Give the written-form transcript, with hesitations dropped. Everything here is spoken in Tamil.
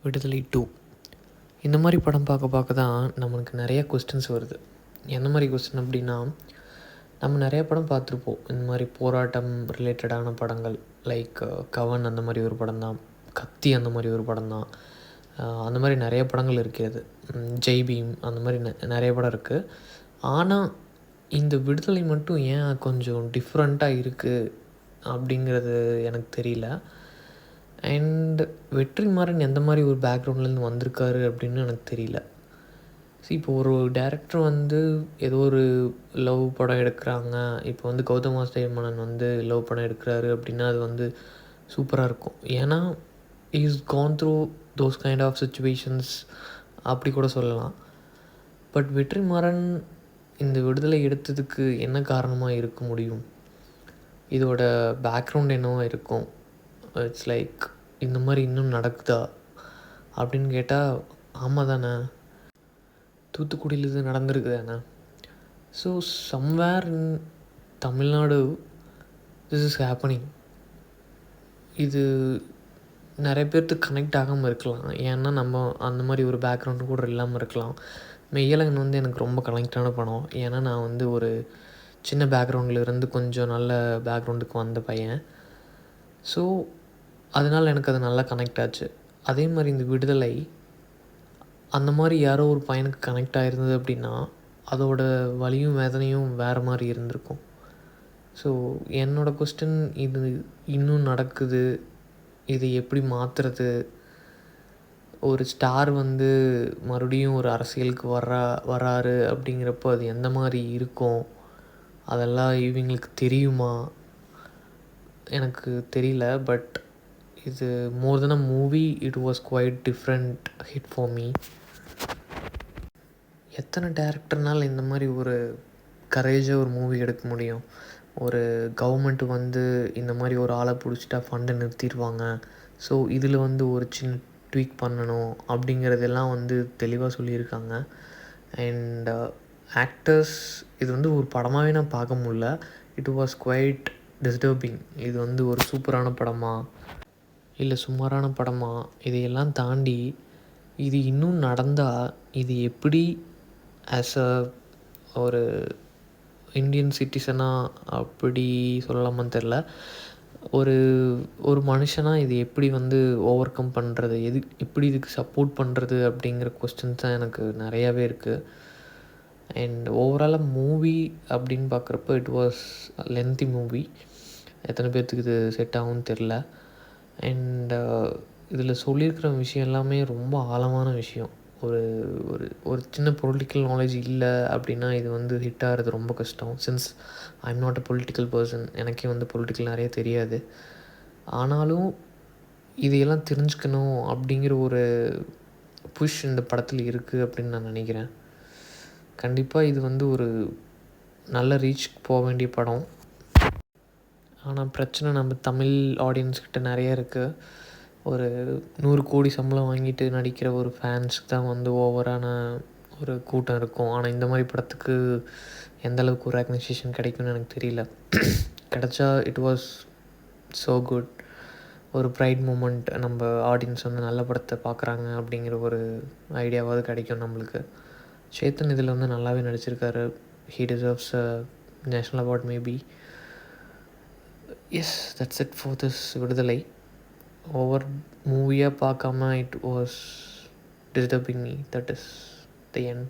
விடுதலை 2 இந்த மாதிரி படம் பார்க்க பார்க்க தான் நம்மளுக்கு நிறைய கொஸ்டின்ஸ் வருது. எந்த மாதிரி கொஸ்டின் அப்படின்னா, நம்ம நிறைய படம் பார்த்துருப்போம். இந்த மாதிரி போராட்டம் ரிலேட்டடான படங்கள். லைக் கவன் அந்த மாதிரி ஒரு படம் தான், கத்தி அந்த மாதிரி ஒரு படம் தான். அந்த மாதிரி நிறைய படங்கள் இருக்கிறது. ஜெய் பீம் அந்த மாதிரி நிறைய படம் இருக்குது. ஆனால் இந்த விடுதலை மட்டும் ஏன் கொஞ்சம் டிஃப்ரெண்ட்டாக இருக்குது அப்படிங்கிறது எனக்கு தெரியல. அண்ட் வெற்றிமாறன் எந்த மாதிரி ஒரு பேக்ரவுண்ட்லேருந்து வந்திருக்காரு அப்படின்னு எனக்கு தெரியல. இப்போ ஒரு டேரக்டர் வந்து ஏதோ ஒரு லவ் படம் எடுக்கிறாங்க. இப்போ வந்து கௌதம் வாசுதேவ் வந்து லவ் படம் எடுக்கிறாரு அப்படின்னா அது வந்து சூப்பராக இருக்கும். ஏன்னா is gone through those kind of situations அப்படி கூட சொல்லலாம். பட் வெற்றிமாறன் இந்த விடுதலை எடுத்ததுக்கு என்ன காரணமாக இருக்க முடியும்? இதோட பேக்ரவுண்ட் என்னவோ இருக்கும். இட்ஸ் லைக் இந்த மாதிரி இன்னும் நடக்குதா அப்படின்னு கேட்டால் ஆமாம் தானே, தூத்துக்குடியில் இது நடந்திருக்கு தானே. So somewhere in Tamil Nadu this is happening. இது நிறைய பேர்த்துக்கு கனெக்ட் ஆகாமல் இருக்கலாம். ஏன்னா நம்ம அந்த மாதிரி ஒரு பேக்ரவுண்டு கூட இல்லாமல் இருக்கலாம். மெய்யழகன் வந்து எனக்கு ரொம்ப கனெக்டான படம். ஏன்னா நான் வந்து ஒரு சின்ன பேக்ரவுண்டில் இருந்து கொஞ்சம் நல்ல பேக்ரவுண்டுக்கு வந்த பையன். ஸோ அதனால் எனக்கு அது நல்லா கனெக்ட் ஆச்சு. அதே மாதிரி இந்த விடுதலை அந்த மாதிரி யாரோ ஒரு பையனுக்கு கனெக்ட் ஆகிருந்தது அப்படின்னா அதோட வலியும் வேதனையும் வேறு மாதிரி இருந்திருக்கும். ஸோ என்னோடய கொஸ்டின் இது இன்னும் நடக்குது, இது எப்படி மாற்றுறது? ஒரு ஸ்டார் வந்து மறுபடியும் ஒரு அரசியலுக்கு வராரு அப்படிங்கிறப்போ அது எந்த மாதிரி இருக்கும்? அதெல்லாம் இவங்களுக்கு தெரியுமா? எனக்கு தெரியல. பட் இது more than a movie, it was quite different hit for me. எத்தனை டேரக்டர்னால் இந்த மாதிரி ஒரு கரேஜாக ஒரு மூவி எடுக்க முடியும்? ஒரு கவர்மெண்ட்டு வந்து இந்த மாதிரி ஒரு ஆளை பிடிச்சிட்டா ஃபண்டை நிறுத்திடுவாங்க. ஸோ இதில் வந்து ஒரு சின்ன ட்வீக் பண்ணணும் அப்படிங்கிறதெல்லாம் வந்து தெளிவாக சொல்லியிருக்காங்க. அண்ட் ஆக்டர்ஸ் இது வந்து ஒரு படமாகவே நான் பார்க்க முடில. It was quite disturbing. இது வந்து ஒரு சூப்பரான படமா இல்லை சுமாரான படமா, இதையெல்லாம் தாண்டி இது இன்னும் நடந்தால் இது எப்படி ஆஸ் அ ஒரு இந்தியன் சிட்டிசனாக அப்படி சொல்லலாமான்னு தெரில, ஒரு ஒரு மனுஷனாக இது எப்படி வந்து ஓவர் கம் பண்ணுறது, எப்படி இதுக்கு சப்போர்ட் பண்ணுறது அப்படிங்கிற கொஸ்டின்ஸ் தான் எனக்கு நிறையாவே இருக்குது. அண்ட் ஓவராலாக மூவி அப்படின்னு பார்க்குறப்போ இட் வாஸ் லென்த்தி மூவி. எத்தனை பேர்த்துக்கு இது செட் ஆகும்னு தெரில. அண்ட் இதில் சொல்லியிருக்கிற விஷயம் எல்லாமே ரொம்ப ஆழமான விஷயம். ஒரு ஒரு ஒரு சின்ன பொலிட்டிக்கல் நாலேஜ் இல்லை அப்படின்னா இது வந்து ஹிட் ஆகிறது ரொம்ப கஷ்டம். Since I am not a political person, எனக்கே வந்து பொலிட்டிக்கல் நிறைய தெரியாது. ஆனாலும் இதையெல்லாம் தெரிஞ்சுக்கணும் அப்படிங்கிற ஒரு புஷ் இந்த படத்தில் இருக்குது அப்படின்னு நான் நினைக்கிறேன். கண்டிப்பாக இது வந்து ஒரு நல்ல ரீச்சுக்கு போக வேண்டிய படம். ஆனால் பிரச்சனை நம்ம தமிழ் ஆடியன்ஸ்கிட்ட நிறைய இருக்குது. ஒரு 100 கோடி சம்பளம் வாங்கிட்டு நடிக்கிற ஒரு ஃபேன்ஸுக்கு தான் வந்து ஓவரான ஒரு கூட்டம் இருக்கும். ஆனால் இந்த மாதிரி படத்துக்கு எந்த அளவுக்கு ஒரு ரெகக்னைசேஷன் கிடைக்கும்னு எனக்கு தெரியல. கிடச்சா இட் வாஸ் ஸோ குட். ஒரு ப்ரைட் மூமெண்ட், நம்ம ஆடியன்ஸ் வந்து நல்ல படத்தை பார்க்குறாங்க அப்படிங்கிற ஒரு ஐடியாவாவது கிடைக்கும் நம்மளுக்கு. சேத்தன் இதில் வந்து நல்லாவே நடிச்சிருக்காரு. He deserves a national award maybe. Yes, that's it for this Viduthalai. Over மூவியாக பார்க்காம it was disturbing me. That is the end.